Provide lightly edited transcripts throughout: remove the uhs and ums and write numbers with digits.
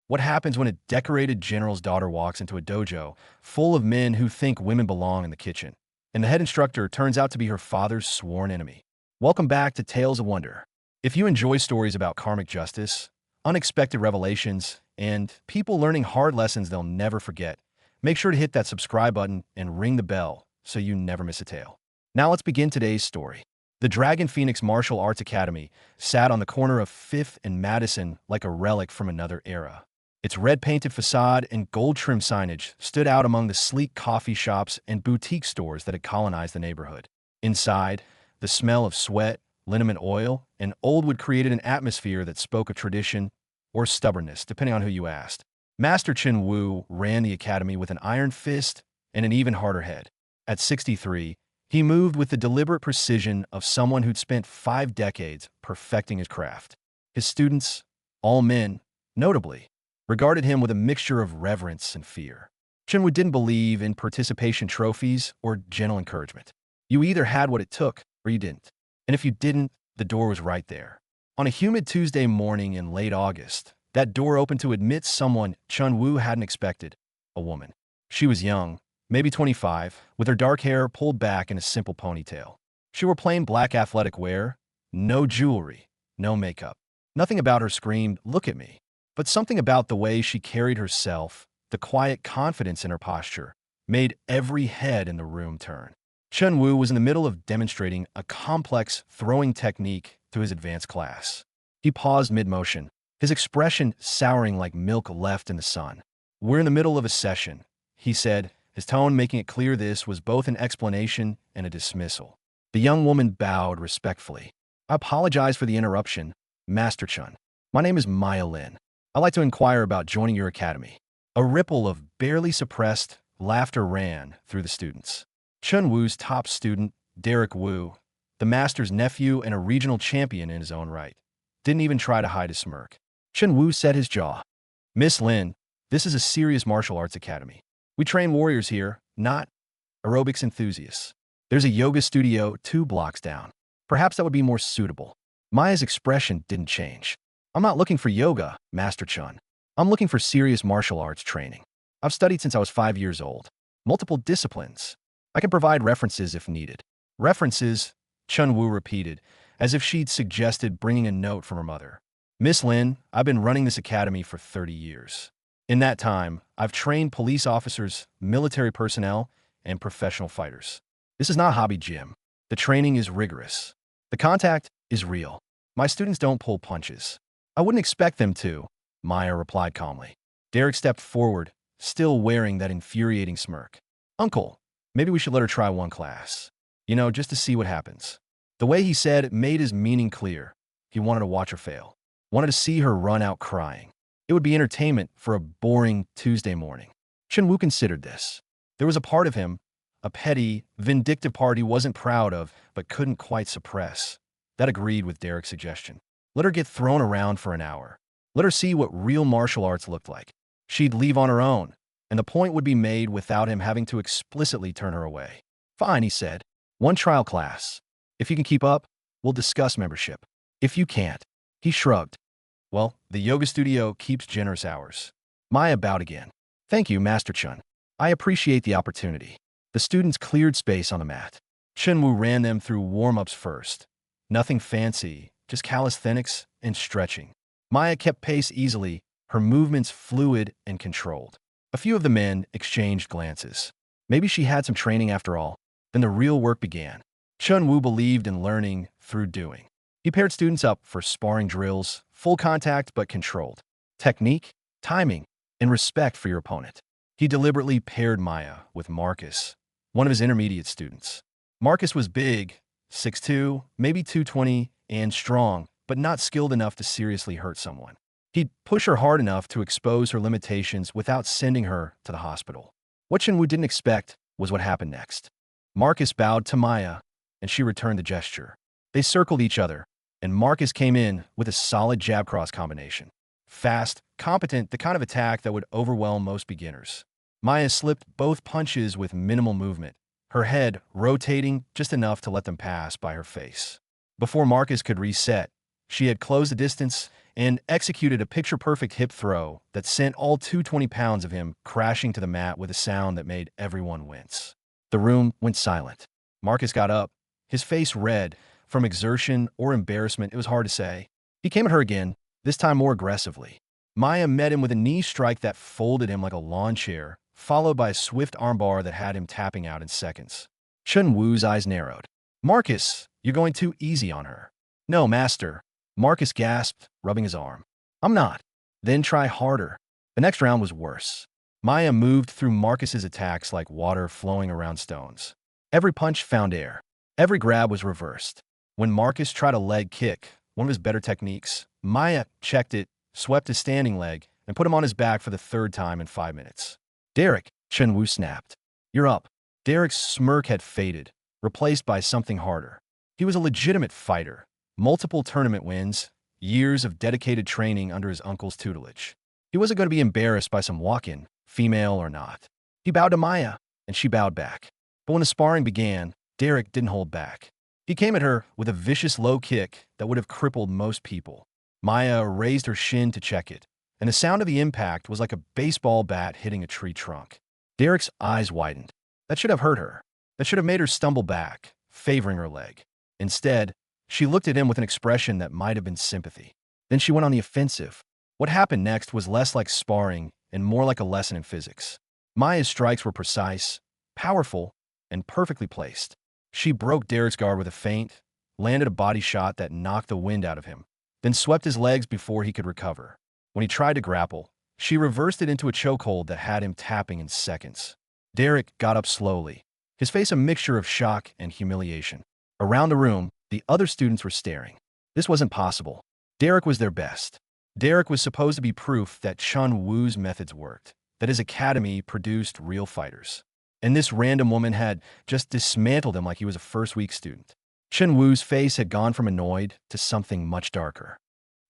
What happens when a decorated general's daughter walks into a dojo full of men who think women belong in the kitchen, and the head instructor turns out to be her father's sworn enemy? Welcome back to Tales of Wonder. If you enjoy stories about karmic justice, unexpected revelations, and people learning hard lessons they'll never forget, make sure to hit that subscribe button and ring the bell so you never miss a tale. Now let's begin today's story. The Dragon Phoenix Martial Arts Academy sat on the corner of 5th and Madison like a relic from another era. Its red-painted facade and gold-trimmed signage stood out among the sleek coffee shops and boutique stores that had colonized the neighborhood. Inside, the smell of sweat, liniment oil, and old wood created an atmosphere that spoke of tradition or stubbornness, depending on who you asked. Master Chen Wu ran the academy with an iron fist and an even harder head. At 63, he moved with the deliberate precision of someone who'd spent 5 decades perfecting his craft. His students, all men, notably, regarded him with a mixture of reverence and fear. Chen Wu didn't believe in participation trophies or gentle encouragement. You either had what it took or you didn't. And if you didn't, the door was right there. On a humid Tuesday morning in late August, that door opened to admit someone Chen Wu hadn't expected, a woman. She was young, maybe 25, with her dark hair pulled back in a simple ponytail. She wore plain black athletic wear, no jewelry, no makeup. Nothing about her screamed, "Look at me." But something about the way she carried herself, the quiet confidence in her posture, made every head in the room turn. Chen Wu was in the middle of demonstrating a complex throwing technique to his advanced class. He paused mid-motion, his expression souring like milk left in the sun. "We're in the middle of a session," he said, his tone making it clear this was both an explanation and a dismissal. The young woman bowed respectfully. "I apologize for the interruption, Master Chen. My name is Maya Lin. I'd like to inquire about joining your academy." A ripple of barely suppressed laughter ran through the students. Chen Wu's top student, Derek Wu, the master's nephew and a regional champion in his own right, didn't even try to hide his smirk. Chen Wu set his jaw. "Miss Lin, this is a serious martial arts academy. We train warriors here, not aerobics enthusiasts. There's a yoga studio 2 blocks down. Perhaps that would be more suitable." Maya's expression didn't change. "I'm not looking for yoga, Master Chen. I'm looking for serious martial arts training. I've studied since I was 5 years old. Multiple disciplines. I can provide references if needed." "References?" Chen Wu repeated, as if she'd suggested bringing a note from her mother. "Miss Lin, I've been running this academy for 30 years. In that time, I've trained police officers, military personnel, and professional fighters. This is not a hobby gym. The training is rigorous. The contact is real. My students don't pull punches. I wouldn't expect them to," Maya replied calmly. Derek stepped forward, still wearing that infuriating smirk. "Uncle, maybe we should let her try one class. Just to see what happens." The way he said it made his meaning clear. He wanted to watch her fail. Wanted to see her run out crying. It would be entertainment for a boring Tuesday morning. Chen Wu considered this. There was a part of him, a petty, vindictive part he wasn't proud of but couldn't quite suppress, that agreed with Derek's suggestion. Let her get thrown around for an hour. Let her see what real martial arts looked like. She'd leave on her own, and the point would be made without him having to explicitly turn her away. "Fine," he said. "One trial class. If you can keep up, we'll discuss membership. If you can't," he shrugged. "Well, the yoga studio keeps generous hours." Maya bowed again. "Thank you, Master Chen. I appreciate the opportunity." The students cleared space on the mat. Chen Wu ran them through warm-ups first. Nothing fancy, just calisthenics and stretching. Maya kept pace easily, her movements fluid and controlled. A few of the men exchanged glances. Maybe she had some training after all. Then the real work began. Chen Wu believed in learning through doing. He paired students up for sparring drills, full contact but controlled. Technique, timing, and respect for your opponent. He deliberately paired Maya with Marcus, one of his intermediate students. Marcus was big, 6'2", maybe 220, and strong, but not skilled enough to seriously hurt someone. He'd push her hard enough to expose her limitations without sending her to the hospital. What Chen Wu didn't expect was what happened next. Marcus bowed to Maya, and she returned the gesture. They circled each other, and Marcus came in with a solid jab-cross combination. Fast, competent, the kind of attack that would overwhelm most beginners. Maya slipped both punches with minimal movement, her head rotating just enough to let them pass by her face. Before Marcus could reset, she had closed the distance and executed a picture-perfect hip throw that sent all 220 pounds of him crashing to the mat with a sound that made everyone wince. The room went silent. Marcus got up, his face red. From exertion or embarrassment, it was hard to say. He came at her again, this time more aggressively. Maya met him with a knee strike that folded him like a lawn chair, followed by a swift armbar that had him tapping out in seconds. Chen Wu's eyes narrowed. "Marcus, you're going too easy on her." "No, master," Marcus gasped, rubbing his arm. "I'm not." "Then try harder." The next round was worse. Maya moved through Marcus's attacks like water flowing around stones. Every punch found air. Every grab was reversed. When Marcus tried a leg kick, one of his better techniques, Maya checked it, swept his standing leg, and put him on his back for the third time in 5 minutes. "Derek," Chen Wu snapped. "You're up." Derek's smirk had faded, replaced by something harder. He was a legitimate fighter. Multiple tournament wins, years of dedicated training under his uncle's tutelage. He wasn't going to be embarrassed by some walk-in, female or not. He bowed to Maya, and she bowed back. But when the sparring began, Derek didn't hold back. He came at her with a vicious low kick that would have crippled most people. Maya raised her shin to check it, and the sound of the impact was like a baseball bat hitting a tree trunk. Derek's eyes widened. That should have hurt her. That should have made her stumble back, favoring her leg. Instead, she looked at him with an expression that might have been sympathy. Then she went on the offensive. What happened next was less like sparring and more like a lesson in physics. Maya's strikes were precise, powerful, and perfectly placed. She broke Derek's guard with a feint, landed a body shot that knocked the wind out of him, then swept his legs before he could recover. When he tried to grapple, she reversed it into a chokehold that had him tapping in seconds. Derek got up slowly, his face a mixture of shock and humiliation. Around the room, the other students were staring. This wasn't possible. Derek was their best. Derek was supposed to be proof that Chen Wu's methods worked, that his academy produced real fighters. And this random woman had just dismantled him like he was a first-week student. Chen Wu's face had gone from annoyed to something much darker.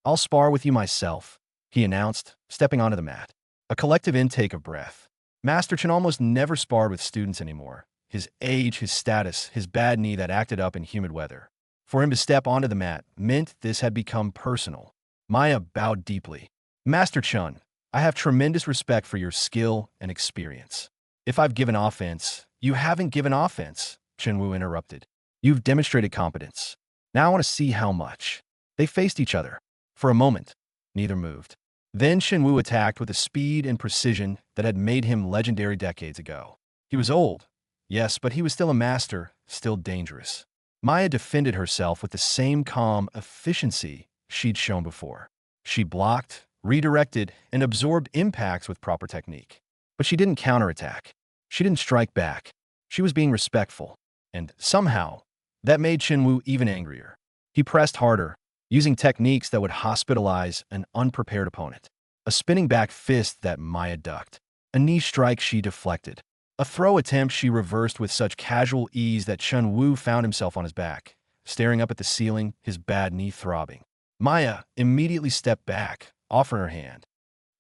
"I'll spar with you myself," he announced, stepping onto the mat. A collective intake of breath. Master Chen almost never sparred with students anymore. His age, his status, his bad knee that acted up in humid weather. For him to step onto the mat meant this had become personal. Maya bowed deeply. "Master Chen, I have tremendous respect for your skill and experience. If I've given offense, you haven't given offense," Chen Wu interrupted. "You've demonstrated competence. Now I want to see how much." They faced each other. For a moment, neither moved. Then Chen Wu attacked with a speed and precision that had made him legendary decades ago. He was old, yes, but he was still a master, still dangerous. Maya defended herself with the same calm efficiency she'd shown before. She blocked, redirected, and absorbed impacts with proper technique. But she didn't counterattack. She didn't strike back. She was being respectful. And somehow, that made Chen Wu even angrier. He pressed harder, using techniques that would hospitalize an unprepared opponent. A spinning back fist that Maya ducked. A knee strike she deflected. A throw attempt she reversed with such casual ease that Chen Wu found himself on his back, staring up at the ceiling, his bad knee throbbing. Maya immediately stepped back, offering her hand.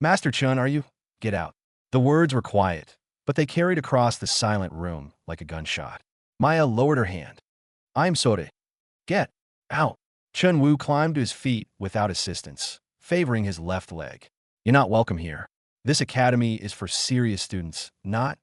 "Master Chen, are you?" "Get out." The words were quiet, but they carried across the silent room like a gunshot. Maya lowered her hand. "I'm sorry." "Get out." Chen Wu climbed to his feet without assistance, favoring his left leg. "You're not welcome here. This academy is for serious students, not.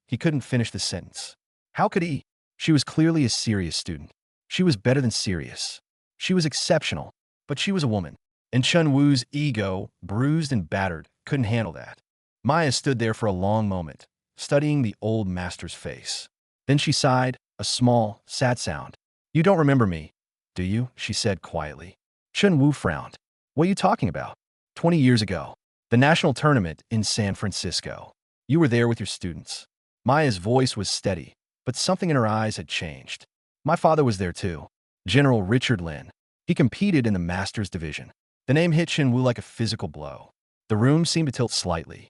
He couldn't finish the sentence. How could he? She was clearly a serious student. She was better than serious. She was exceptional, but she was a woman. And Chen Wu's ego, bruised and battered, couldn't handle that. Maya stood there for a long moment, studying the old master's face. Then she sighed, a small, sad sound. "You don't remember me, do you?" she said quietly. Chen Wu frowned. "What are you talking about?" 20 years ago. The national tournament in San Francisco. You were there with your students." Maya's voice was steady, but something in her eyes had changed. "My father was there too. General Richard Lin. He competed in the Masters division." The name hit Chen Wu like a physical blow. The room seemed to tilt slightly.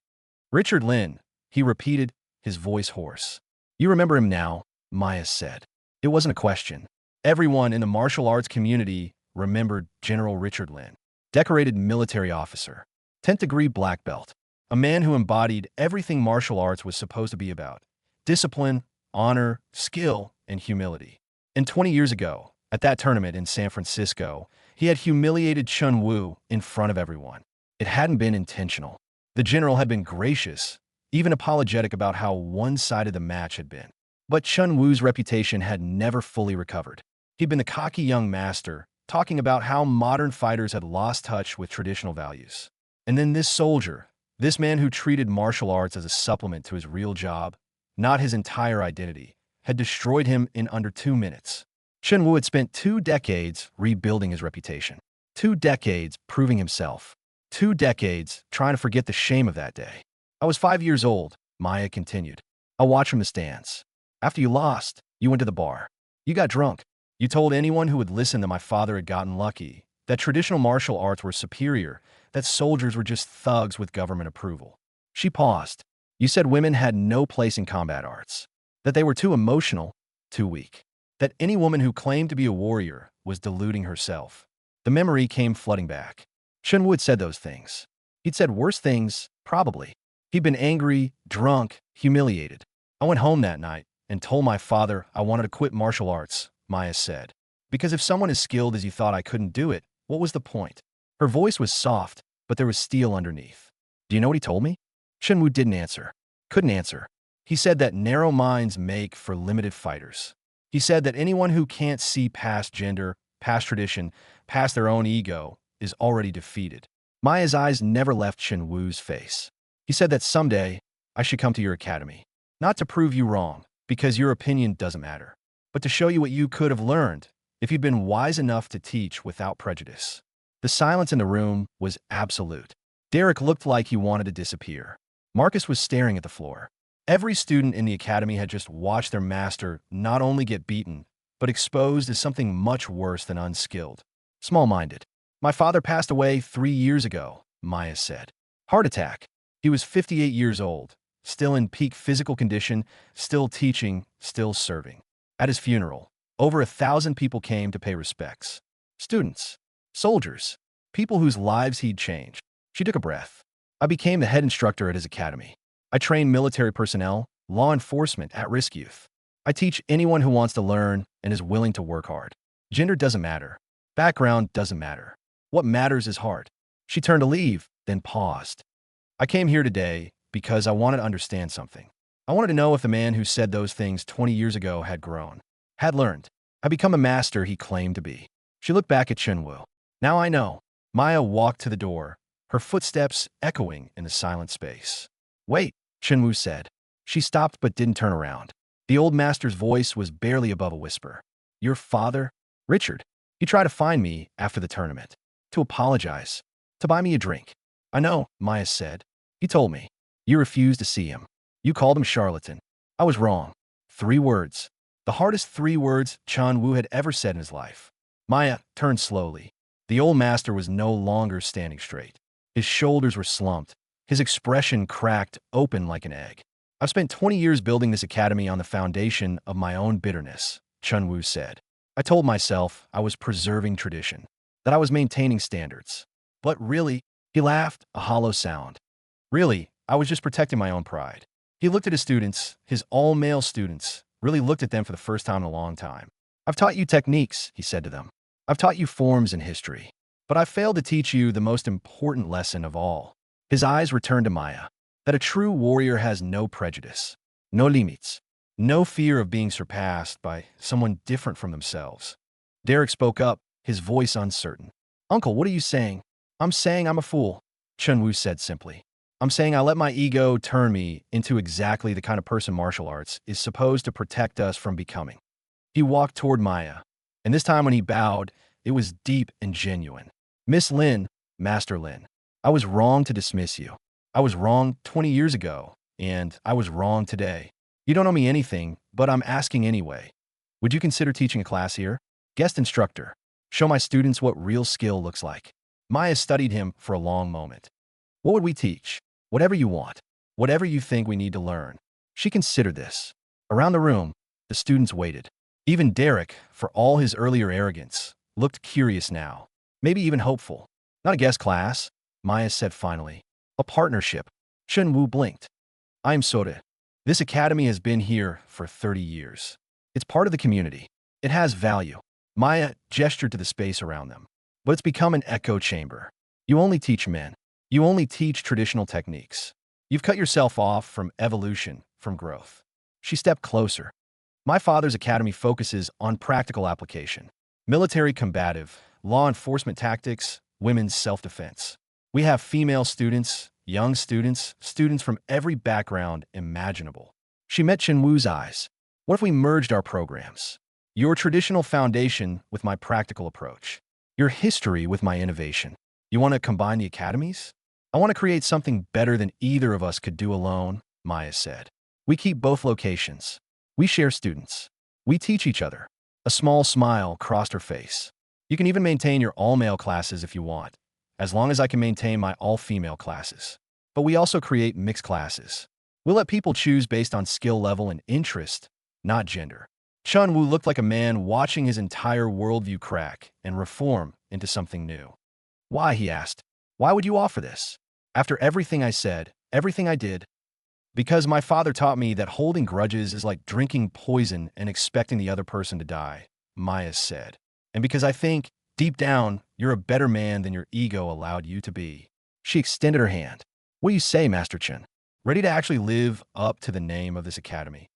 "Richard Lin," he repeated, his voice hoarse. "You remember him now," Maya said. It wasn't a question. Everyone in the martial arts community remembered General Richard Lin. Decorated military officer. 10th degree black belt. A man who embodied everything martial arts was supposed to be about. Discipline, honor, skill, and humility. And 20 years ago, at that tournament in San Francisco, He had humiliated Chen Wu in front of everyone. It hadn't been intentional. The general had been gracious, even apologetic about how one-sided the match had been. But Chen Wu's reputation had never fully recovered. He'd been the cocky young master, talking about how modern fighters had lost touch with traditional values. And then this soldier, this man who treated martial arts as a supplement to his real job, not his entire identity, had destroyed him in under 2 minutes. Chen Wu had spent 2 decades rebuilding his reputation, 2 decades proving himself, 2 decades trying to forget the shame of that day. I was 5 years old, Maya continued. I watched from the stands. After you lost, you went to the bar. You got drunk. You told anyone who would listen that my father had gotten lucky, that traditional martial arts were superior, that soldiers were just thugs with government approval. She paused. You said women had no place in combat arts, that they were too emotional, too weak, that any woman who claimed to be a warrior was deluding herself. The memory came flooding back. Chen Wu had said those things. He'd said worse things, probably. He'd been angry, drunk, humiliated. I went home that night and told my father I wanted to quit martial arts, Maya said. Because if someone as skilled as you thought I couldn't do it, what was the point? Her voice was soft, but there was steel underneath. Do you know what he told me? Chen Wu didn't answer. Couldn't answer. He said that narrow minds make for limited fighters. He said that anyone who can't see past gender, past tradition, past their own ego, is already defeated. Maya's eyes never left Chen Wu's face. He said that someday I should come to your academy. Not to prove you wrong, because your opinion doesn't matter, but to show you what you could have learned if you'd been wise enough to teach without prejudice. The silence in the room was absolute. Derek looked like he wanted to disappear. Marcus was staring at the floor. Every student in the academy had just watched their master not only get beaten, but exposed as something much worse than unskilled. Small-minded. My father passed away 3 years ago, Maya said. Heart attack. He was 58 years old, still in peak physical condition, still teaching, still serving. At his funeral, over 1,000 people came to pay respects. Students, soldiers, people whose lives he'd changed. She took a breath. I became the head instructor at his academy. I train military personnel, law enforcement, at-risk youth. I teach anyone who wants to learn and is willing to work hard. Gender doesn't matter. Background doesn't matter. What matters is heart. She turned to leave, then paused. I came here today because I wanted to understand something. I wanted to know if the man who said those things 20 years ago had grown, had learned, had become a master he claimed to be. She looked back at Chen Wu. Now I know. Maya walked to the door, her footsteps echoing in the silent space. Wait, Chen Wu said. She stopped but didn't turn around. The old master's voice was barely above a whisper. Your father? Richard. He tried to find me after the tournament. To apologize. To buy me a drink. I know, Maya said. He told me. You refused to see him. You called him charlatan. I was wrong. 3 words. The hardest 3 words Chen Wu had ever said in his life. Maya turned slowly. The old master was no longer standing straight. His shoulders were slumped. His expression cracked open like an egg. I've spent 20 years building this academy on the foundation of my own bitterness, Chen Wu said. I told myself I was preserving tradition, that I was maintaining standards. But really, he laughed, a hollow sound. Really, I was just protecting my own pride. He looked at his students, his all-male students, really looked at them for the first time in a long time. I've taught you techniques, he said to them. I've taught you forms and history. But I failed to teach you the most important lesson of all. His eyes returned to Maya, that a true warrior has no prejudice, no limits, no fear of being surpassed by someone different from themselves. Derek spoke up, his voice uncertain. Uncle, what are you saying? I'm saying I'm a fool, Chen Wu said simply. I'm saying I let my ego turn me into exactly the kind of person martial arts is supposed to protect us from becoming. He walked toward Maya, and this time when he bowed, it was deep and genuine. Miss Lin, Master Lin, I was wrong to dismiss you. I was wrong 20 years ago, and I was wrong today. You don't owe me anything, but I'm asking anyway. Would you consider teaching a class here? Guest instructor. Show my students what real skill looks like. Maya studied him for a long moment. What would we teach? Whatever you want. Whatever you think we need to learn. She considered this. Around the room, the students waited. Even Derek, for all his earlier arrogance, looked curious now. Maybe even hopeful. Not a guest class, Maya said finally. A partnership. Chen Wu blinked. I'm sorry. This academy has been here for 30 years. It's part of the community. It has value. Maya gestured to the space around them. but it's become an echo chamber. You only teach men. You only teach traditional techniques. You've cut yourself off from evolution, from growth. She stepped closer. My father's academy focuses on practical application, military combative, law enforcement tactics, women's self-defense. We have female students, young students, students from every background imaginable. She met Chen Wu's eyes. What if we merged our programs? Your traditional foundation with my practical approach. Your history with my innovation. You want to combine the academies? I want to create something better than either of us could do alone, Maya said. We keep both locations. We share students. We teach each other. A small smile crossed her face. You can even maintain your all-male classes if you want, as long as I can maintain my all-female classes. But we also create mixed classes. We'll let people choose based on skill level and interest, not gender. Chen Wu looked like a man watching his entire worldview crack and reform into something new. Why, he asked. Why would you offer this? After everything I said, everything I did? Because my father taught me that holding grudges is like drinking poison and expecting the other person to die, Maya said. And because I think, deep down, you're a better man than your ego allowed you to be. She extended her hand. What do you say, Master Chen? Ready to actually live up to the name of this academy?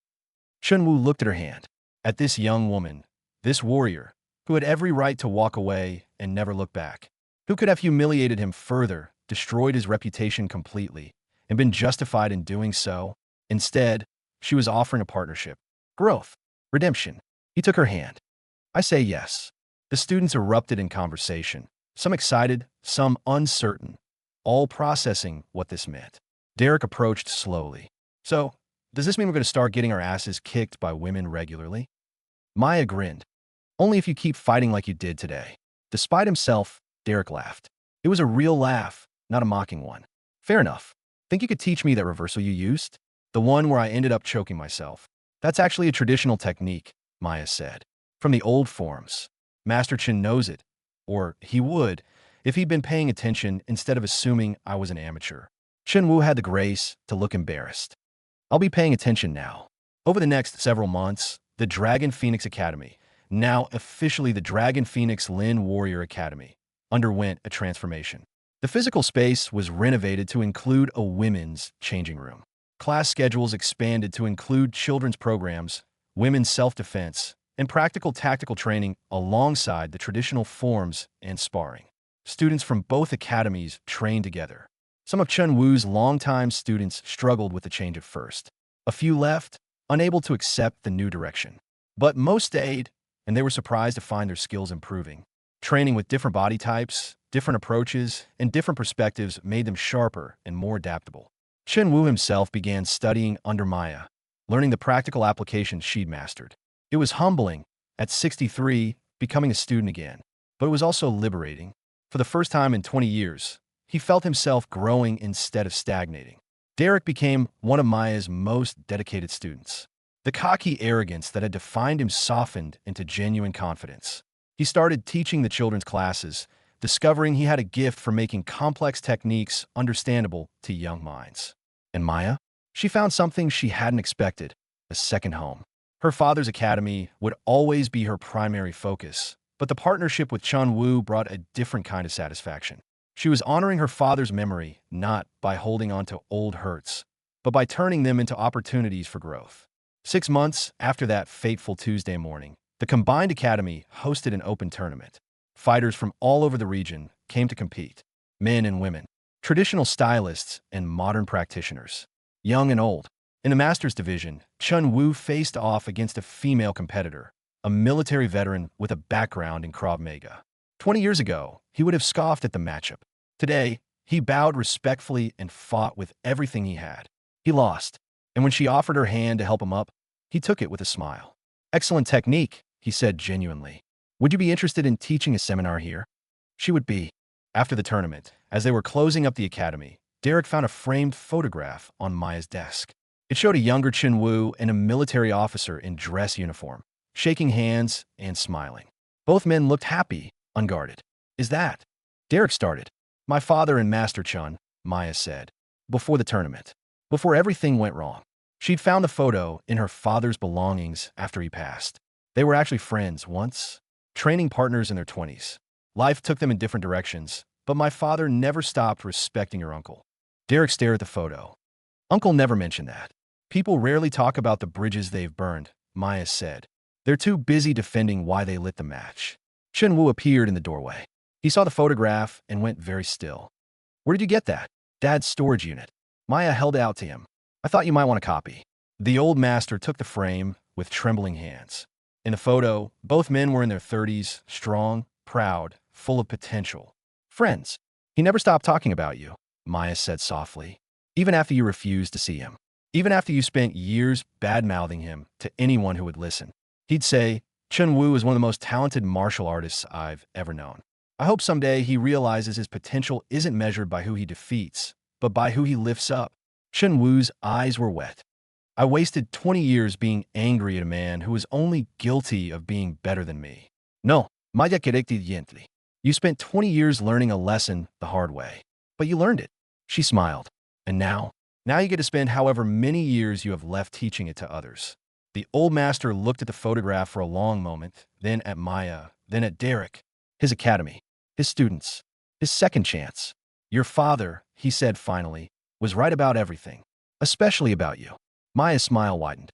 Chen Wu looked at her hand, at this young woman, this warrior, who had every right to walk away and never look back, who could have humiliated him further, destroyed his reputation completely, and been justified in doing so. Instead, she was offering a partnership, growth, redemption. He took her hand. I say yes. The students erupted in conversation, some excited, some uncertain, all processing what this meant. Derek approached slowly. So, does this mean we're going to start getting our asses kicked by women regularly? Maya grinned. Only if you keep fighting like you did today. Despite himself, Derek laughed. It was a real laugh, not a mocking one. Fair enough. Think you could teach me that reversal you used? The one where I ended up choking myself. That's actually a traditional technique, Maya said. From the old forms. Master Chen knows it. Or he would, if he'd been paying attention instead of assuming I was an amateur. Chen Wu had the grace to look embarrassed. I'll be paying attention now. Over the next several months, the Dragon Phoenix Academy, now officially the Dragon Phoenix Lin Warrior Academy, underwent a transformation. The physical space was renovated to include a women's changing room. Class schedules expanded to include children's programs, women's self-defense, and practical tactical training alongside the traditional forms and sparring. Students from both academies trained together. Some of Chen Wu's longtime students struggled with the change at first. A few left, unable to accept the new direction. But most stayed, and they were surprised to find their skills improving. Training with different body types, different approaches, and different perspectives made them sharper and more adaptable. Chen Wu himself began studying under Maya, learning the practical applications she'd mastered. It was humbling, at 63, becoming a student again, but it was also liberating. For the first time in 20 years, he felt himself growing instead of stagnating. Derek became one of Maya's most dedicated students. The cocky arrogance that had defined him softened into genuine confidence. He started teaching the children's classes, discovering he had a gift for making complex techniques understandable to young minds. And Maya? She found something she hadn't expected, a second home. Her father's academy would always be her primary focus, but the partnership with Chen Wu brought a different kind of satisfaction. She was honoring her father's memory not by holding on to old hurts, but by turning them into opportunities for growth. 6 months after that fateful Tuesday morning, the combined academy hosted an open tournament. Fighters from all over the region came to compete. Men and women, traditional stylists and modern practitioners, young and old. In the Masters division, Chen Wu faced off against a female competitor, a military veteran with a background in Krav Maga. 20 years ago, he would have scoffed at the matchup. Today, he bowed respectfully and fought with everything he had. He lost, and when she offered her hand to help him up, he took it with a smile. Excellent technique, he said genuinely. Would you be interested in teaching a seminar here? She would be. After the tournament, as they were closing up the academy, Derek found a framed photograph on Maya's desk. It showed a younger Chen Wu and a military officer in dress uniform, shaking hands and smiling. Both men looked happy, unguarded. Is that? Derek started. My father and Master Chen, Maya said, before the tournament, before everything went wrong. She'd found the photo in her father's belongings after he passed. They were actually friends once, training partners in their 20s. Life took them in different directions, but my father never stopped respecting your uncle. Derek stared at the photo. Uncle never mentioned that. People rarely talk about the bridges they've burned, Maya said. They're too busy defending why they lit the match. Chen Wu appeared in the doorway. He saw the photograph and went very still. Where did you get that? Dad's storage unit. Maya held it out to him. I thought you might want a copy. The old master took the frame with trembling hands. In the photo, both men were in their 30s, strong, proud, full of potential. Friends. He never stopped talking about you, Maya said softly. Even after you refused to see him. Even after you spent years bad-mouthing him to anyone who would listen. He'd say, Chen Wu is one of the most talented martial artists I've ever known. I hope someday he realizes his potential isn't measured by who he defeats, but by who he lifts up. Chen Wu's eyes were wet. I wasted 20 years being angry at a man who was only guilty of being better than me. No, Maya directamente. You spent 20 years learning a lesson the hard way. But you learned it. She smiled. And now you get to spend however many years you have left teaching it to others. The old master looked at the photograph for a long moment, then at Maya, then at Derek, his academy, his students, his second chance. Your father, he said finally, was right about everything, especially about you. Maya's smile widened.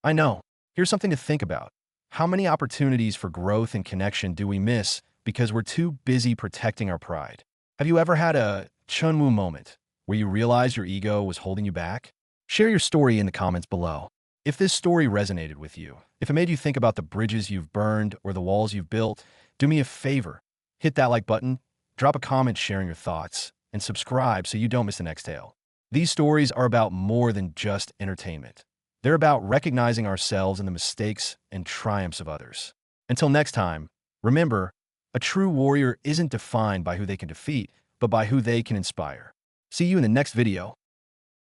I know. Here's something to think about. How many opportunities for growth and connection do we miss because we're too busy protecting our pride? Have you ever had a Chen Wu moment where you realized your ego was holding you back? Share your story in the comments below. If this story resonated with you, if it made you think about the bridges you've burned or the walls you've built, do me a favor. Hit that like button, drop a comment sharing your thoughts, and subscribe so you don't miss the next tale. These stories are about more than just entertainment. They're about recognizing ourselves in the mistakes and triumphs of others. Until next time, remember, a true warrior isn't defined by who they can defeat, but by who they can inspire. See you in the next video.